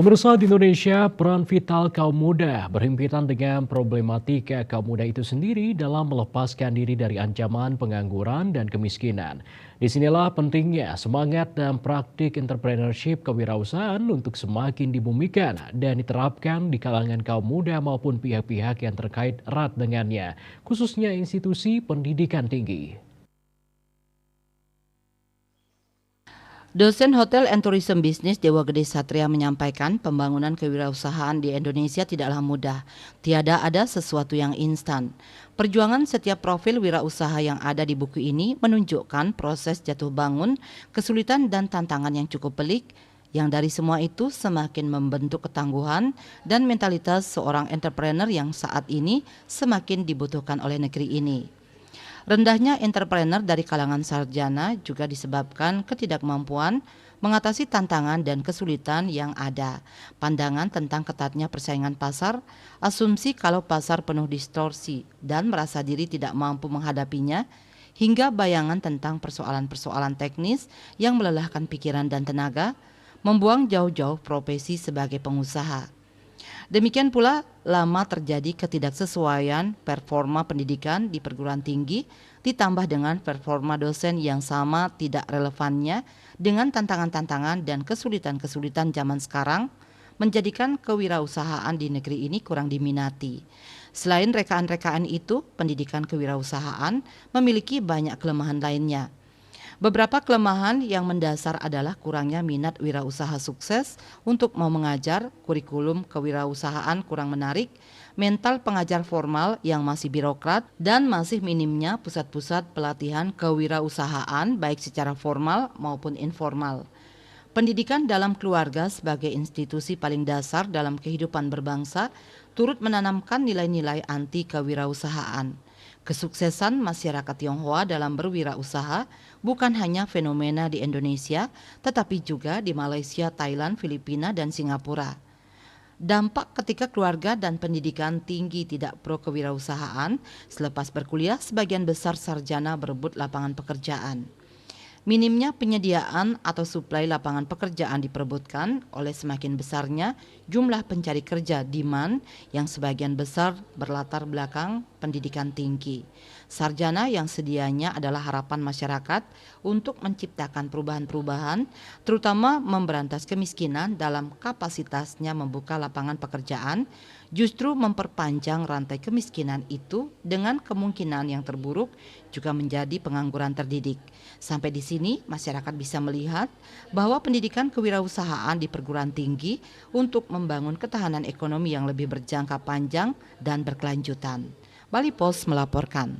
Pemirsa di Indonesia, peran vital kaum muda berhimpitan dengan problematika kaum muda itu sendiri dalam melepaskan diri dari ancaman pengangguran dan kemiskinan. Disinilah pentingnya semangat dan praktik entrepreneurship kewirausahaan untuk semakin dibumikan dan diterapkan di kalangan kaum muda maupun pihak-pihak yang terkait erat dengannya, khususnya institusi pendidikan tinggi. Dosen Hotel and Tourism Business Dewa Gede Satria menyampaikan pembangunan kewirausahaan di Indonesia tidaklah mudah. Tiada ada sesuatu yang instan. Perjuangan setiap profil wirausaha yang ada di buku ini menunjukkan proses jatuh bangun, kesulitan dan tantangan yang cukup pelik, yang dari semua itu semakin membentuk ketangguhan dan mentalitas seorang entrepreneur yang saat ini semakin dibutuhkan oleh negeri ini. Rendahnya entrepreneur dari kalangan sarjana juga disebabkan ketidakmampuan mengatasi tantangan dan kesulitan yang ada. Pandangan tentang ketatnya persaingan pasar, asumsi kalau pasar penuh distorsi dan merasa diri tidak mampu menghadapinya, hingga bayangan tentang persoalan-persoalan teknis yang melelahkan pikiran dan tenaga, membuang jauh-jauh profesi sebagai pengusaha. Demikian pula lama terjadi ketidaksesuaian performa pendidikan di perguruan tinggi ditambah dengan performa dosen yang sama tidak relevannya dengan tantangan-tantangan dan kesulitan-kesulitan zaman sekarang menjadikan kewirausahaan di negeri ini kurang diminati. Selain rekaan-rekaan itu, pendidikan kewirausahaan memiliki banyak kelemahan lainnya. Beberapa kelemahan yang mendasar adalah kurangnya minat wirausaha sukses untuk mau mengajar, kurikulum kewirausahaan kurang menarik, mental pengajar formal yang masih birokrat, dan masih minimnya pusat-pusat pelatihan kewirausahaan baik secara formal maupun informal. Pendidikan dalam keluarga sebagai institusi paling dasar dalam kehidupan berbangsa turut menanamkan nilai-nilai anti kewirausahaan. Kesuksesan masyarakat Tionghoa dalam berwirausaha bukan hanya fenomena di Indonesia, tetapi juga di Malaysia, Thailand, Filipina, dan Singapura. Dampak ketika keluarga dan pendidikan tinggi tidak pro kewirausahaan, selepas berkuliah sebagian besar sarjana berebut lapangan pekerjaan. Minimnya penyediaan atau suplai lapangan pekerjaan diperebutkan oleh semakin besarnya jumlah pencari kerja demand yang sebagian besar berlatar belakang pendidikan tinggi. Sarjana yang sedianya adalah harapan masyarakat untuk menciptakan perubahan-perubahan, terutama memberantas kemiskinan dalam kapasitasnya membuka lapangan pekerjaan, justru memperpanjang rantai kemiskinan itu dengan kemungkinan yang terburuk juga menjadi pengangguran terdidik. Sampai di sini masyarakat bisa melihat bahwa pendidikan kewirausahaan di perguruan tinggi untuk membangun ketahanan ekonomi yang lebih berjangka panjang dan berkelanjutan. Bali Post melaporkan.